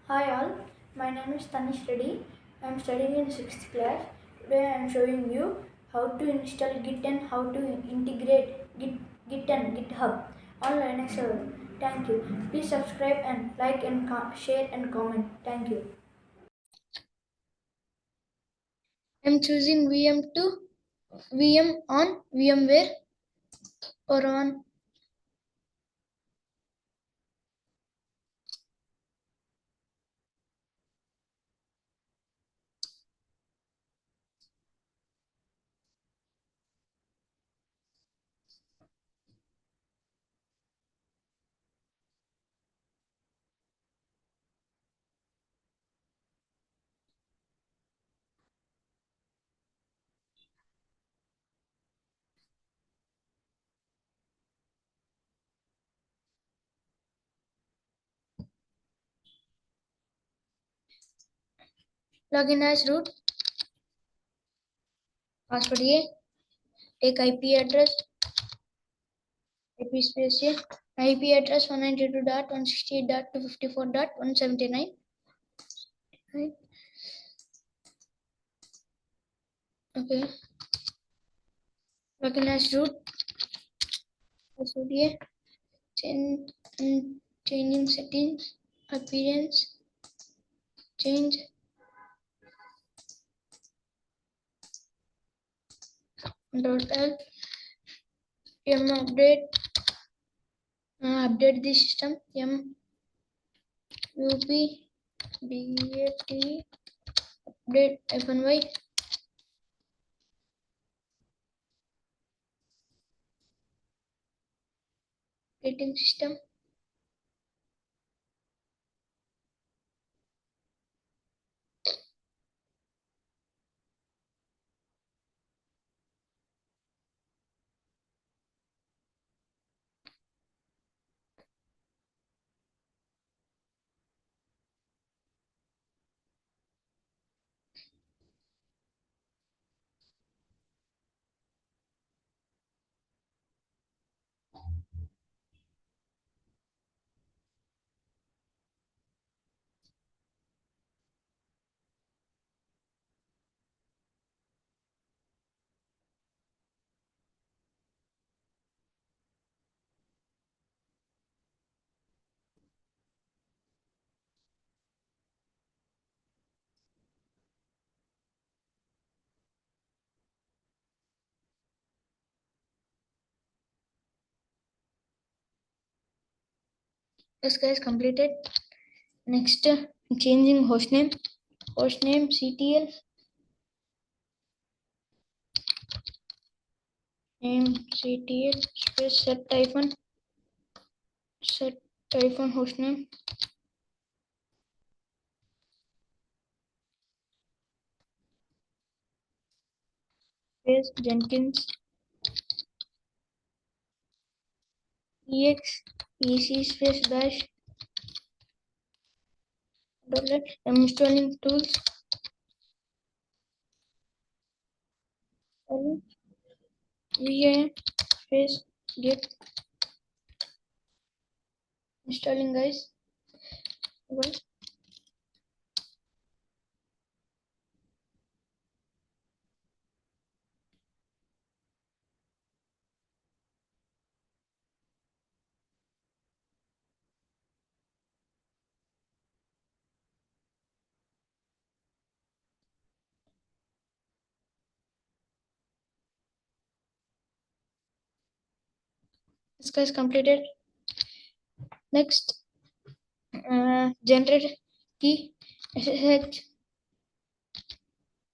Hi all, my name is Thanish Reddy. I am studying in 6th class. Today I am showing you how to install Git and how to integrate Git and GitHub on Linux server. Thank you. Please subscribe and like and share and comment. Thank you. I am choosing VM on VMware or on login as root, password A, take IP address, IP space A, IP address 192.168.254.179. Right. Okay. Login as root, password A, changing settings, appearance, change, Control L, update, update the system, UB, BAT, update -y, operating system. This guys completed. Next, changing hostname CTL, name CTL space set hyphen hostname, space Jenkins ex ec space dash dollar. I'm installing tools, vim space get installing guys. This guys completed. Next, generate key SSH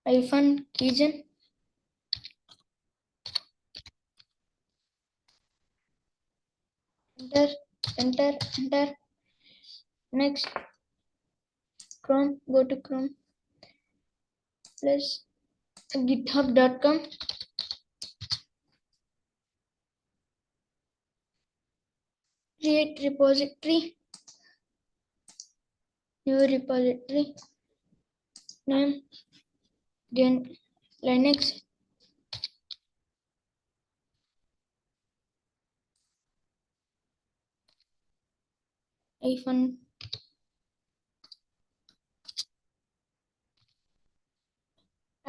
hyphen keygen. Enter. Next, Chrome, go to Chrome plus github.com. Create repository, new repository, name Linux, hyphen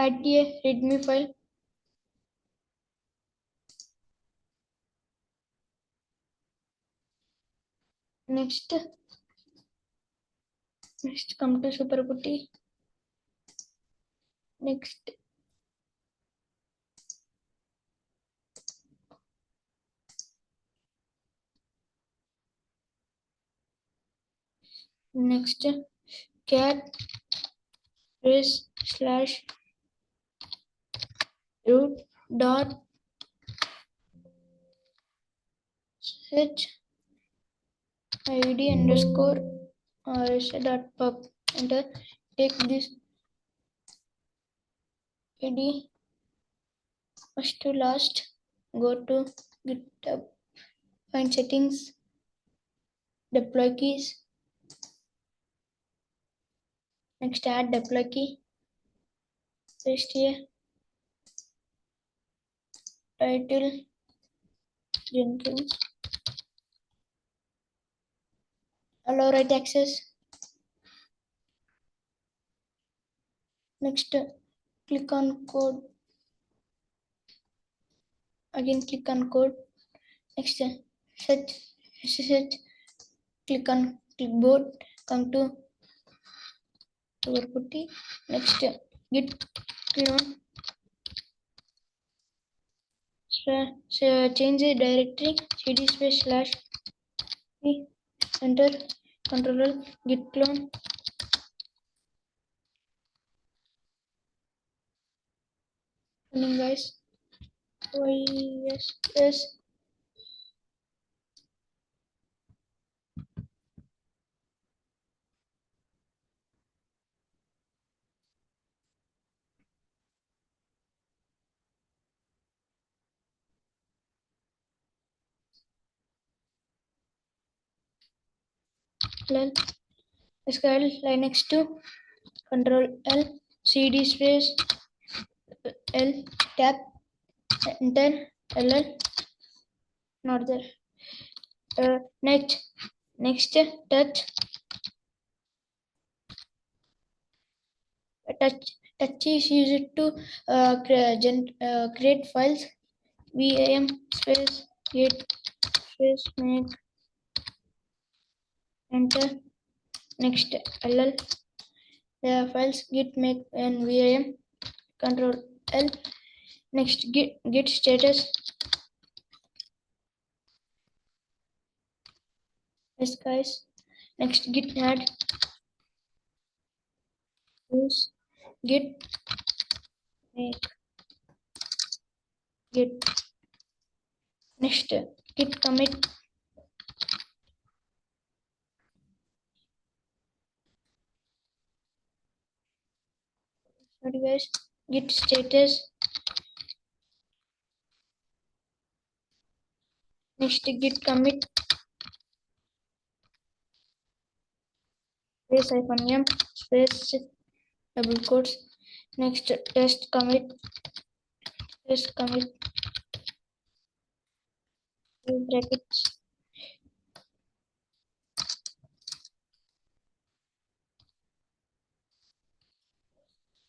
add a readme file. Next come to super putty. Next cat space slash root dot h id underscore rs dot pub. Enter. Take this id first to last. Go to GitHub. Find settings. Deploy keys. Next add deploy key. Paste here. Title Jenkins. Allow write access. Next click on code. Again click on code. Next set SSH. Click on clipboard. Come to our putty. Next git clone. Change the directory cd space slash c. Enter. Control git clone. Running guys. Yes. SQL Linux 2. Control L. cd space L. Tab. Enter. LL. Not there. Next touch is used to create files. VAM space git space make. Enter. Next LL. The files git make and VAM. Control L. Next git status. Yes guys. Next git add. Use git make git. Next git commit. Sorry guys. Git status. Next git commit. Space -m space double quotes. Next test commit. Brackets.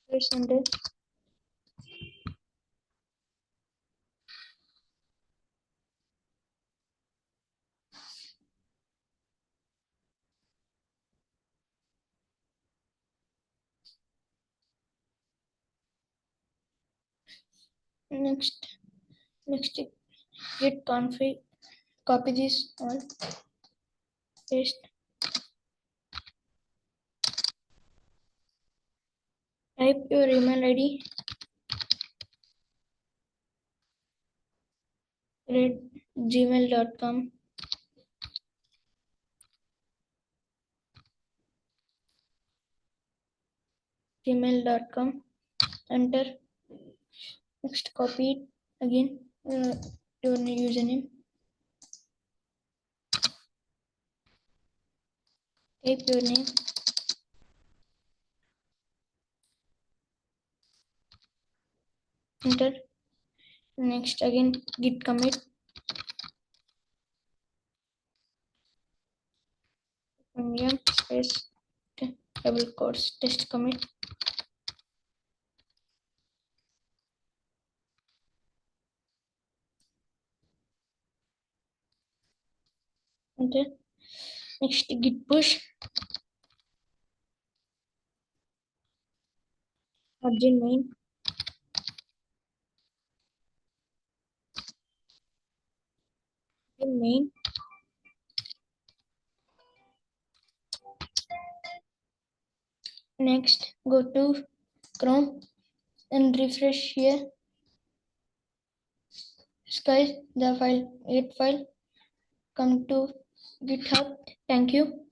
Press enter. Next git config. Copy this all. Paste. Type your email ID. gmail.com. Enter. Next copy it again. Your username. Type your name. Enter. Next again git commit. Space double quotes test commit. enter. Next git push origin main. Next go to Chrome and refresh here. Guys, the file, git file, come to GitHub. Thank you.